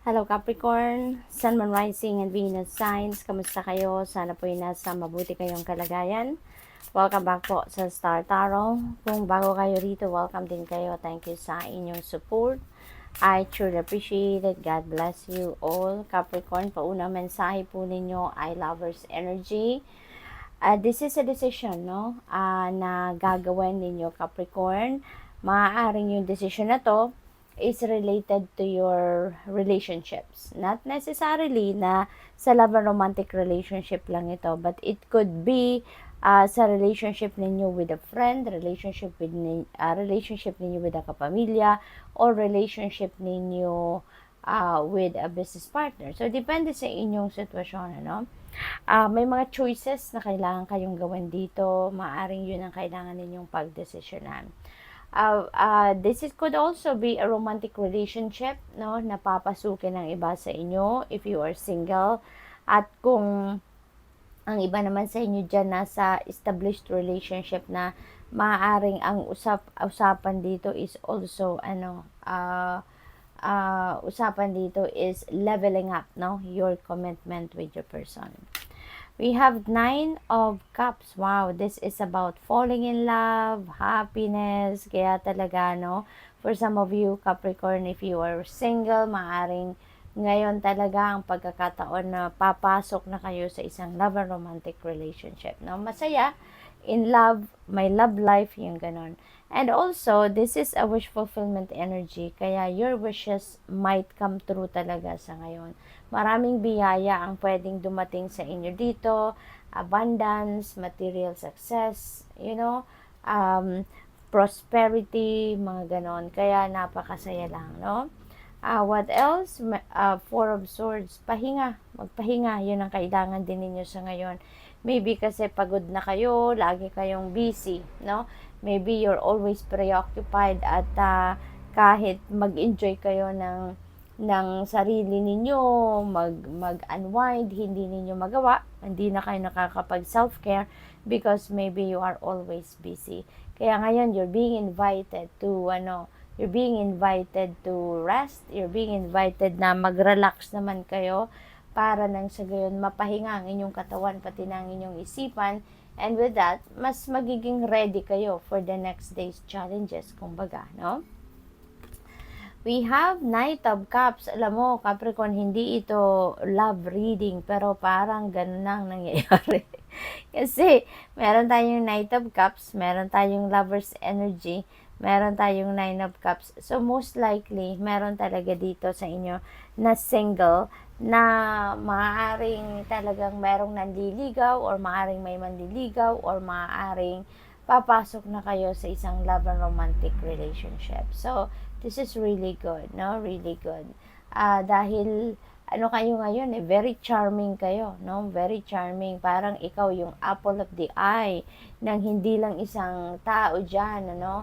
Hello Capricorn, Sun, Moon, Rising, and Venus signs. Kamusta kayo? Sana po ay nasa mabuti kayong kalagayan. Welcome back po sa Star Tarot. Kung bago kayo rito, welcome din kayo. Thank you sa inyong support. I truly appreciate it. God bless you all. Capricorn, paunang mensahe po ninyo ay Lover's Energy. This is a decision, no? Na gagawin ninyo, Capricorn. Maaaring yung decision na to is related to your relationships. Not necessarily na sa love and romantic relationship lang ito, but it could be sa relationship ninyo with a friend, relationship ninyo with a kapamilya, or relationship ninyo with a business partner. So, depende sa inyong sitwasyon, ano? May mga choices na kailangan kayong gawin dito. Maaring yun ang kailangan ninyong pagdesisyonan. This could also be a romantic relationship, no, na papasukin ng iba sa inyo if you are single. At kung ang iba naman sa inyo dyan nasa established relationship na, maaaring ang usapan dito is also usapan dito is leveling up, no, your commitment with your person. We have 9 of Cups. Wow, this is about falling in love, happiness. Kaya talaga, no? For some of you, Capricorn, if you are single, maaring ngayon talaga ang pagkakataon na papasok na kayo sa isang love and romantic relationship. No? Masaya, in love, may love life, yung ganon. And also, this is a wish fulfillment energy. Kaya your wishes might come true talaga sa ngayon. Maraming biyaya ang pwedeng dumating sa inyo dito. Abundance, material success, prosperity, mga ganon. Kaya napakasaya lang, no? What else? Four of Swords. Pahinga. Magpahinga. Yun ang kailangan din ninyo sa ngayon. Maybe kasi pagod na kayo, lagi kayong busy, no? Maybe you're always preoccupied at kahit mag-enjoy kayo ng sarili ninyo, mag-unwind, hindi ninyo magawa, hindi na kayo nakakapag self-care because maybe you are always busy. Kaya ngayon, you're being invited to rest, you're being invited na mag-relax naman kayo para nang sa gayon mapahinga ang inyong katawan pati ng inyong isipan, and with that, mas magiging ready kayo for the next day's challenges, kumbaga, no? We have Knight of Cups. Alam mo, Capricorn, hindi ito love reading, pero parang ganun lang nangyayari. Kasi, meron tayong Knight of Cups, meron tayong Lover's Energy, meron tayong Nine of Cups. So, most likely, meron talaga dito sa inyo na single, na maaaring talagang merong nanliligaw, or maaaring may manliligaw, or maaaring papasok na kayo sa isang love and romantic relationship. So, this is really good, no? Really good. Dahil, kayo ngayon, very charming kayo, no? Very charming. Parang ikaw yung apple of the eye ng hindi lang isang tao dyan, ano?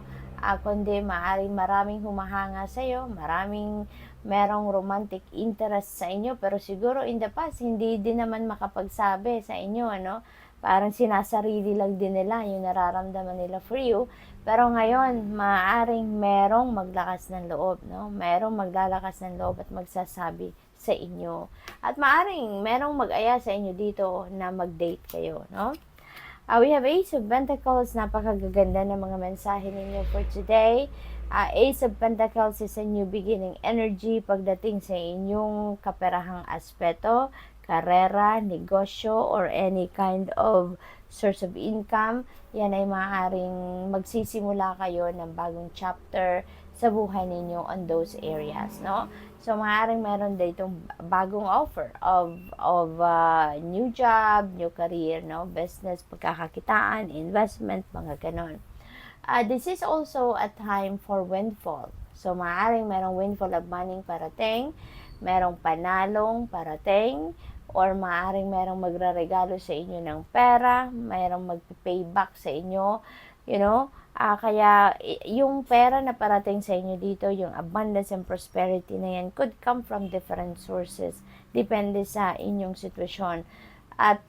Kundi maraming humahanga sa'yo, merong romantic interest sa inyo, pero siguro in the past, hindi din naman makapagsabi sa inyo, ano? Parang sinasarili lang din nila yung nararamdaman nila for you. Pero ngayon, maaaring merong maglakas ng loob, no? Merong maglalakas ng loob at magsasabi sa inyo. At maaaring merong mag-aya sa inyo dito na mag-date kayo, no? We have Ace of Pentacles. Napakagaganda ng mga mensahe ninyo for today. Ace of Pentacles is a new beginning energy pagdating sa inyong kaperahang aspeto, karera, negosyo, or any kind of source of income. Yan ay maaaring magsisimula kayo ng bagong chapter sa buhay ninyo on those areas, no? So, maaaring meron ditong bagong offer of new job, new career, no? Business, pagkakakitaan, investment, mga ganon. This is also a time for windfall. So, maaaring merong windfall of money parating, merong panalong parating, or maaaring merong magraregalo sa inyo ng pera, merong magpayback sa inyo, kaya yung pera na parating sa inyo dito, yung abundance and prosperity na yan, could come from different sources. Depende sa inyong sitwasyon. At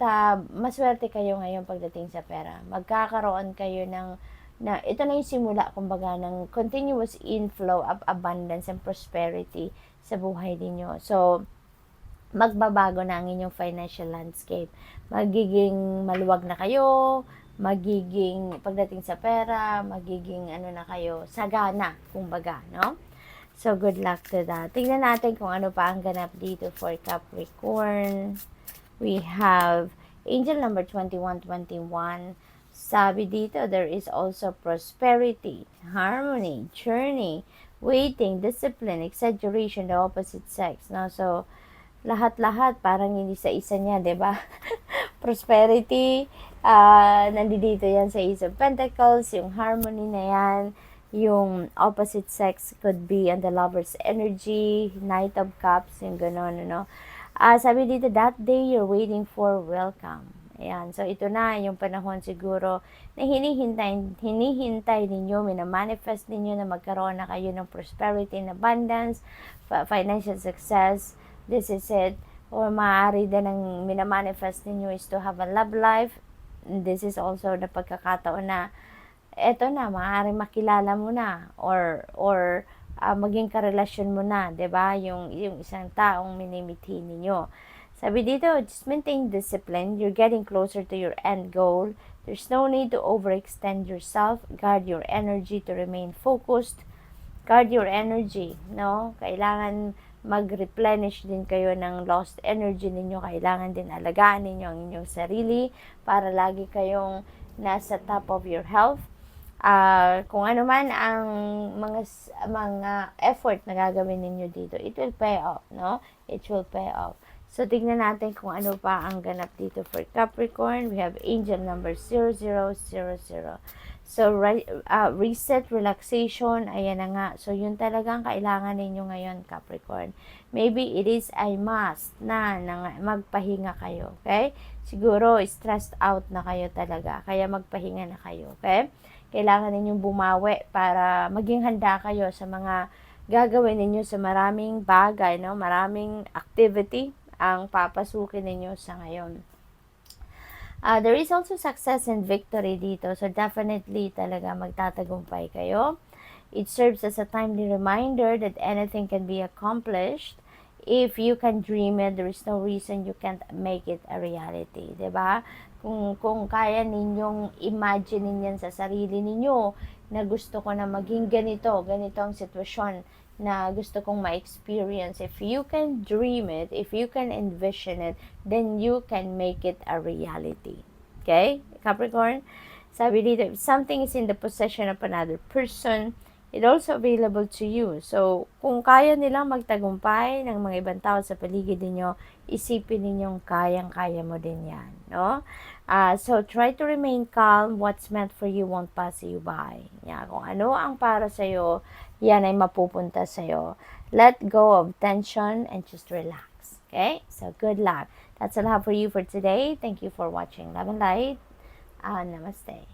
maswerte kayo ngayon pagdating sa pera. Magkakaroon kayo ito na yung simula, kumbaga, ng continuous inflow of abundance and prosperity sa buhay ninyo. So, magbabago na ang inyong financial landscape. Magiging maluwag na kayo, magiging, pagdating sa pera, magiging ano na kayo, sagana, kumbaga, no? So, good luck to that. Tingnan natin kung ano pa ang ganap dito for Capricorn. We have angel number 2121. Sabi dito, there is also prosperity, harmony, journey, waiting, discipline, exaggeration, the opposite sex. No? So, lahat-lahat parang hindi sa isa niya, 'di ba? Prosperity, nandito yan sa Ace of Pentacles, yung harmony na yan, yung opposite sex could be on the lover's energy, Knight of Cups, yung gano'n, ano. Sabi dito, that day you're waiting for welcome. Ayan, so ito na yung panahon siguro na hinihintay ninyo, minamanifest ninyo na magkaroon na kayo ng prosperity and abundance, financial success. This is it. Or maaari din ang minamanifest ninyo is to have a love life. This is also na pagkakataon na eto na, maaari makilala mo na or maging karelasyon mo na, 'di ba? Yung isang taong minimithi ninyo. Sabi dito, just maintain discipline. You're getting closer to your end goal. There's no need to overextend yourself. Guard your energy to remain focused. Guard your energy, no? Kailangan mag-replenish din kayo ng lost energy ninyo. Kailangan din alagaan ninyo ang inyong sarili para lagi kayong nasa top of your health. Kung ano man ang mga effort na gagawin ninyo dito, it will pay off, no? It will pay off. So, tignan natin kung ano pa ang ganap dito for Capricorn. We have angel number 0000. So, reset, relaxation, ayan na nga. So, yun talagang kailangan ninyo ngayon, Capricorn. Maybe it is a must na magpahinga kayo, okay? Siguro, stressed out na kayo talaga, kaya magpahinga na kayo, okay? Kailangan ninyong bumawi para maging handa kayo sa mga gagawin ninyo sa maraming bagay, no? Maraming activity ang papasukin ninyo sa ngayon. There is also success and victory dito. So, definitely talaga magtatagumpay kayo. It serves as a timely reminder that anything can be accomplished. If you can dream it, there is no reason you can't make it a reality. 'Di ba? Kung kaya ninyong imagine yan sa sarili ninyo na gusto ko na maging ganito ang sitwasyon na gusto kong ma-experience. If you can dream it, if you can envision it, then you can make it a reality. Okay? Capricorn, sabi dito, if something is in the possession of another person, it also available to you. So, kung kaya nilang magtagumpay ng mga ibang tao sa paligid ninyo, isipin ninyong kayang-kaya mo din yan, no? So, try to remain calm. What's meant for you won't pass you by. Yeah, kung ano ang para sa'yo, yan ay mapupunta sa'yo. Let go of tension and just relax. Okay? So, good luck. That's all I have for you for today. Thank you for watching Love and Light. Namaste.